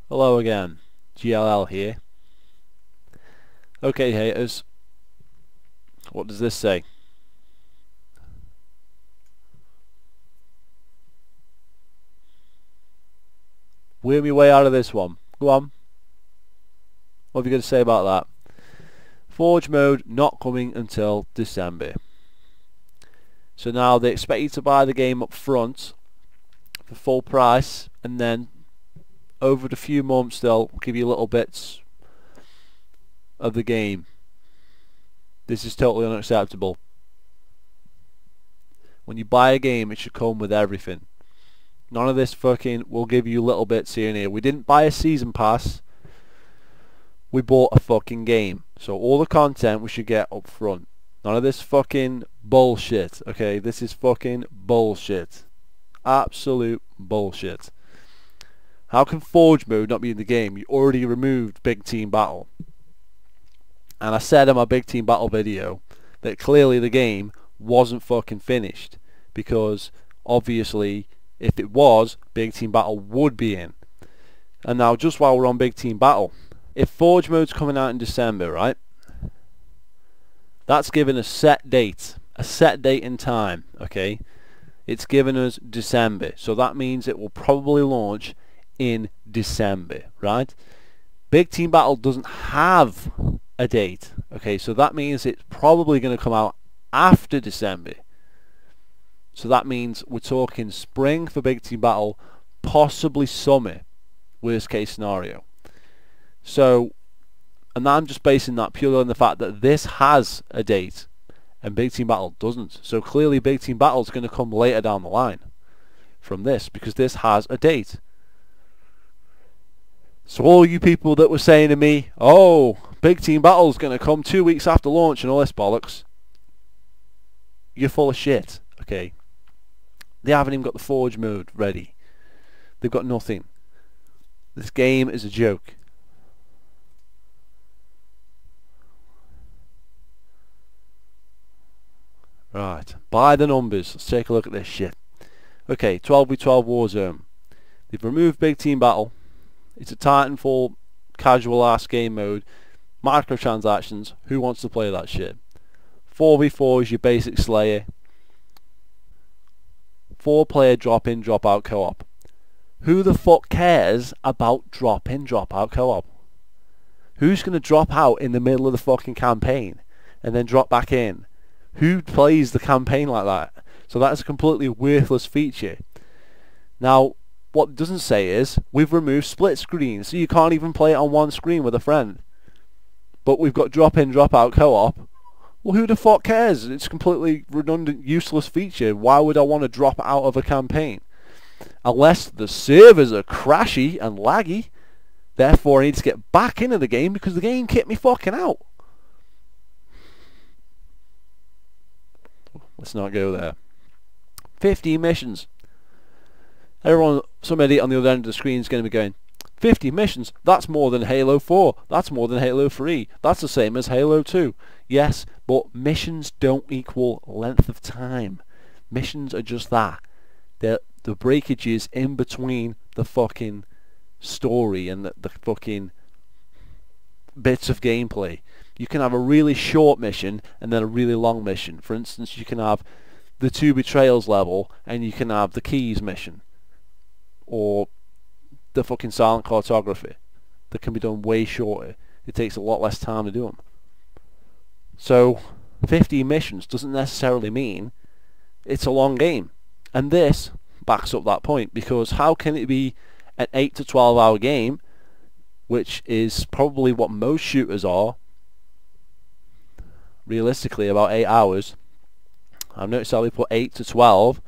Hello again, GLL here. Okay haters, what does this say? Wear me way out of this one. Go on. What have you got to say about that? Forge mode not coming until December. So now they expect you to buy the game up front for full price, and then over the few months they'll give you little bits of the game. This is totally unacceptable. When you buy a game, it should come with everything. None of this fucking will give you little bits here and here. We didn't buy a season pass. We bought a fucking game. So all the content we should get up front. None of this fucking bullshit. Okay, this is fucking bullshit. Absolute bullshit. How can Forge mode not be in the game? You already removed Big Team Battle. And I said in my Big Team Battle video that clearly the game wasn't fucking finished, because obviously if it was, Big Team Battle would be in. And now just while we're on Big Team Battle, if Forge mode's coming out in December, right, that's given a set date in time. Okay, it's given us December, so that means it will probably launch in December, right? Big Team Battle doesn't have a date. Okay, so that means it's probably going to come out after December. So that means we're talking spring for Big Team Battle, possibly summer, worst case scenario. So, and I'm just basing that purely on the fact that this has a date and Big Team Battle doesn't. So clearly Big Team Battle is going to come later down the line from this, because this has a date. So all you people that were saying to me, oh, Big Team Battle is going to come 2 weeks after launch and all this bollocks, you're full of shit. Okay, they haven't even got the Forge mode ready. They've got nothing. This game is a joke. Right, by the numbers, let's take a look at this shit. Okay, 12v12 Warzone. They've removed Big Team Battle. It's a Titanfall casual ass game mode. Microtransactions. Who wants to play that shit? 4v4 is your basic Slayer. 4-player drop in, drop out co-op. Who the fuck cares about drop in, drop out co-op? Who's going to drop out in the middle of the fucking campaign and then drop back in? Who plays the campaign like that? So that's a completely worthless feature. Now, what it doesn't say is we've removed split screen, so you can't even play it on one screen with a friend. But we've got drop in, drop out co-op. Well, who the fuck cares? It's a completely redundant, useless feature. Why would I want to drop out of a campaign? Unless the servers are crashy and laggy. Therefore, I need to get back into the game because the game kicked me fucking out. Let's not go there. 50 missions. Everyone, somebody on the other end of the screen is going to be going, 50 missions? That's more than Halo 4. That's more than Halo 3. That's the same as Halo 2. Yes, but missions don't equal length of time. Missions are just that. They're the breakages in between the fucking story and the fucking bits of gameplay. You can have a really short mission and then a really long mission. For instance, you can have the 2 Betrayals level and you can have the Keys mission, or the fucking silent cartography. That can be done way shorter. It takes a lot less time to do them. So 50 missions doesn't necessarily mean it's a long game, and this backs up that point, because how can it be an 8 to 12 hour game, which is probably what most shooters are, realistically about 8 hours. I've noticed how we put 8 to 12,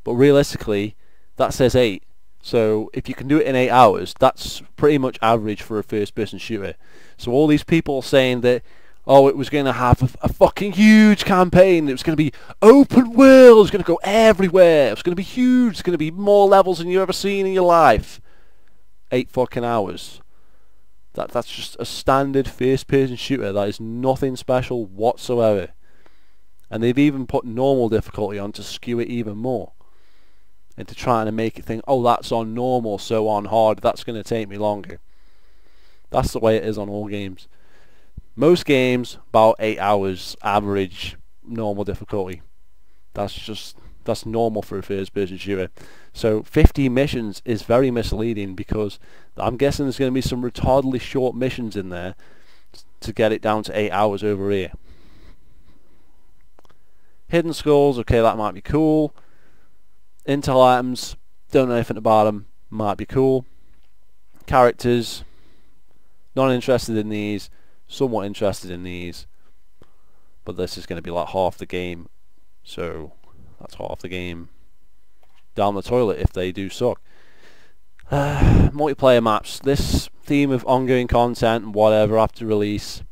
but realistically that says 8. So if you can do it in 8 hours, that's pretty much average for a first person shooter. So all these people saying that, oh, it was going to have a fucking huge campaign, it was going to be open world, it was going to go everywhere, it was going to be huge, it's going to be more levels than you've ever seen in your life. 8 fucking hours. That's just a standard first person shooter. That is nothing special whatsoever. And they've even put normal difficulty on to skew it even more. into trying to make it think, oh, that's on normal, so on hard, that's going to take me longer. That's the way it is on all games. Most games, about 8 hours average normal difficulty. That's normal for a first-person shooter. So 50 missions is very misleading, because I'm guessing there's going to be some retardedly short missions in there to get it down to 8 hours over here. Hidden skulls, okay, that might be cool. Intel items, don't know anything about them, might be cool. Characters, not interested in these, somewhat interested in these, but this is going to be like half the game, so that's half the game down the toilet if they do suck. Multiplayer maps, this theme of ongoing content and whatever after release,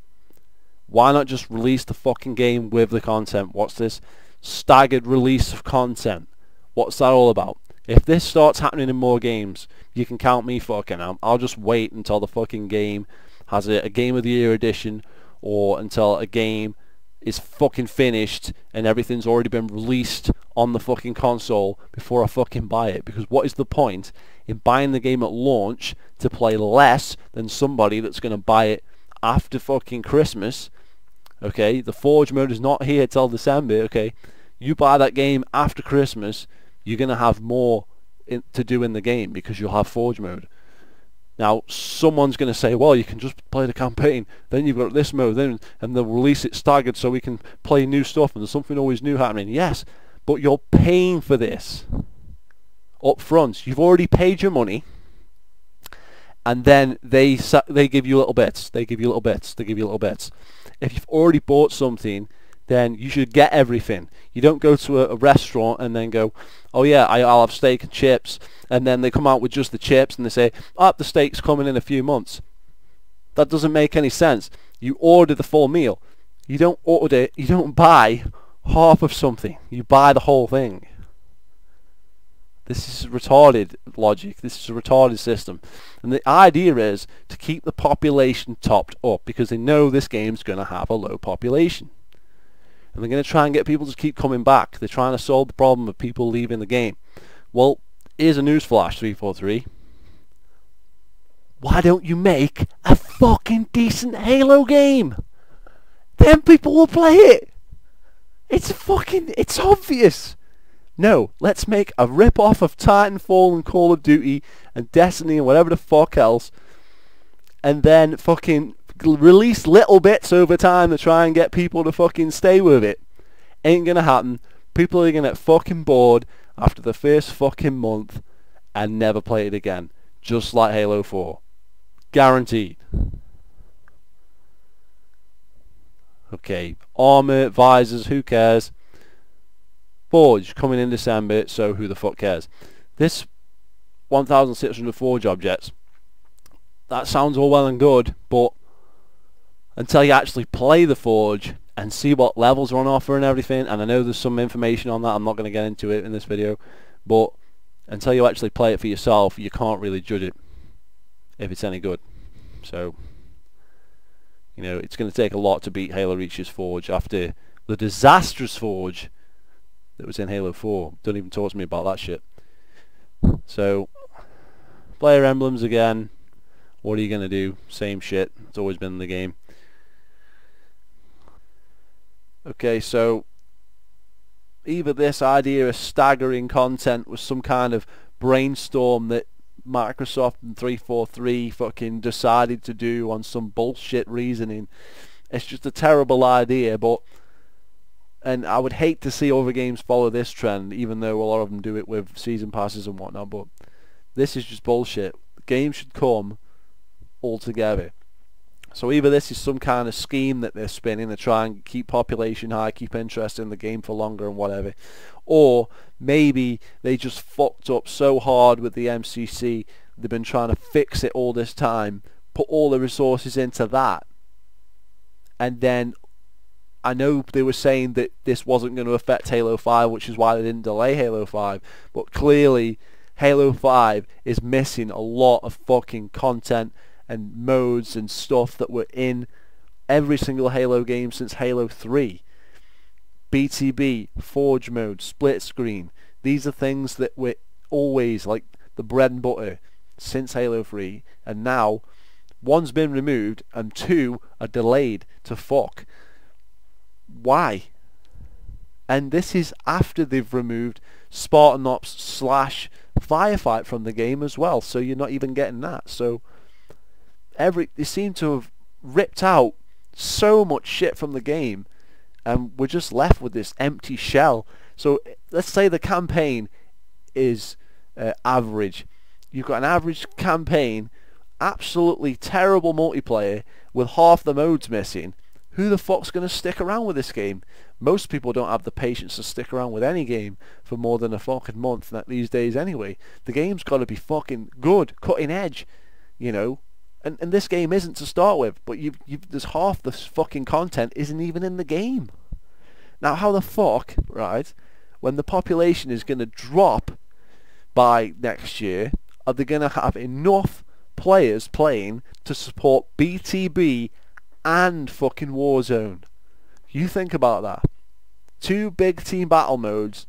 why not just release the fucking game with the content? What's this staggered release of content? What's that all about? If this starts happening in more games, you can count me fucking out. I'll just wait until the fucking game has a Game of the Year edition, or until a game is fucking finished and everything's already been released on the fucking console before I fucking buy it. Because what is the point in buying the game at launch to play less than somebody that's going to buy it after fucking Christmas? Okay, the Forge mode is not here till December. Okay, you buy that game after Christmas, you're going to have more to do in the game because you'll have Forge mode. Now, someone's going to say, well, you can just play the campaign, then you've got this mode, then, and they'll release it staggered so we can play new stuff and there's something always new happening. Yes, but you're paying for this up front. You've already paid your money, and then they give you little bits. They give you little bits. They give you little bits. If you've already bought something, then you should get everything. You don't go to a restaurant and then go, oh yeah, I'll have steak and chips, and then they come out with just the chips and they say, oh, the steak's coming in a few months. That doesn't make any sense. You order the full meal. You don't buy half of something. You buy the whole thing. This is retarded logic. This is a retarded system. And the idea is to keep the population topped up, because they know this game's going to have a low population. And they're going to try and get people to keep coming back. They're trying to solve the problem of people leaving the game. Well, here's a newsflash, 343. Why don't you make a fucking decent Halo game? Then people will play it. It's obvious. No, let's make a rip-off of Titanfall and Call of Duty and Destiny and whatever the fuck else, and then fucking release little bits over time to try and get people to fucking stay with it. Ain't gonna happen. People are gonna get fucking bored after the first fucking month and never play it again. Just like Halo 4. Guaranteed. Okay, armor, visors, who cares? Forge coming in December, so who the fuck cares? This 1,600 Forge objects, that sounds all well and good, but until you actually play the Forge and see what levels are on offer and everything, and I know there's some information on that, I'm not going to get into it in this video, but until you actually play it for yourself, you can't really judge it if it's any good. So, you know, it's going to take a lot to beat Halo Reach's Forge after the disastrous Forge that was in Halo 4. Don't even talk to me about that shit. So, player emblems again. What are you going to do? Same shit. It's always been in the game. Okay, so either this idea of staggering content was some kind of brainstorm that Microsoft and 343 fucking decided to do on some bullshit reasoning. It's just a terrible idea, but and I would hate to see other games follow this trend, even though a lot of them do it with season passes and whatnot, but this is just bullshit. The game should come all together. So either this is some kind of scheme that they're spinning to try and keep population high, keep interest in the game for longer and whatever, or maybe they just fucked up so hard with the MCC, they've been trying to fix it all this time, put all the resources into that, and then I know they were saying that this wasn't going to affect Halo 5, which is why they didn't delay Halo 5, but clearly Halo 5 is missing a lot of fucking content and modes and stuff that were in every single Halo game since Halo 3. BTB, Forge mode, split screen, these are things that were always like the bread and butter since Halo 3, and now one's been removed and two are delayed to fuck. Why? And this is after they've removed Spartan Ops / Firefight from the game as well, so you're not even getting that. So they seem to have ripped out so much shit from the game, and we're just left with this empty shell. So let's say the campaign is average. You've got an average campaign, absolutely terrible multiplayer with half the modes missing. Who the fuck's going to stick around with this game? Most people don't have the patience to stick around with any game for more than a fucking month these days anyway. The game's got to be fucking good, cutting edge, you know. And this game isn't to start with, but there's half the fucking content isn't even in the game. Now how the fuck, right, when the population is going to drop by next year, are they going to have enough players playing to support BTB and fucking Warzone? You think about that. Two big team battle modes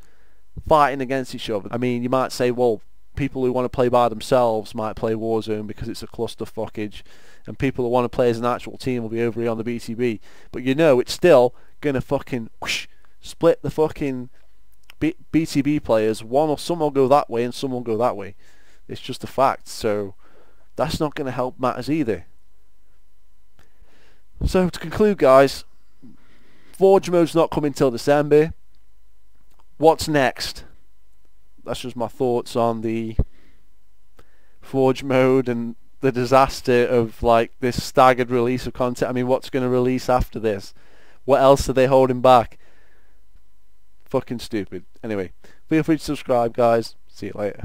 fighting against each other. I mean, you might say, well, people who want to play by themselves might play Warzone because it's a cluster fuckage, and people who want to play as an actual team will be over here on the BTB. But you know, it's still gonna fucking split the fucking BTB players. Some will go that way and some will go that way. It's just a fact. So that's not going to help matters either. So to conclude, guys, Forge mode's not coming till December. What's next? That's just my thoughts on the Forge mode and the disaster of like this staggered release of content. I mean, what's going to release after this? What else are they holding back? Fucking stupid. Anyway, feel free to subscribe, guys. See you later.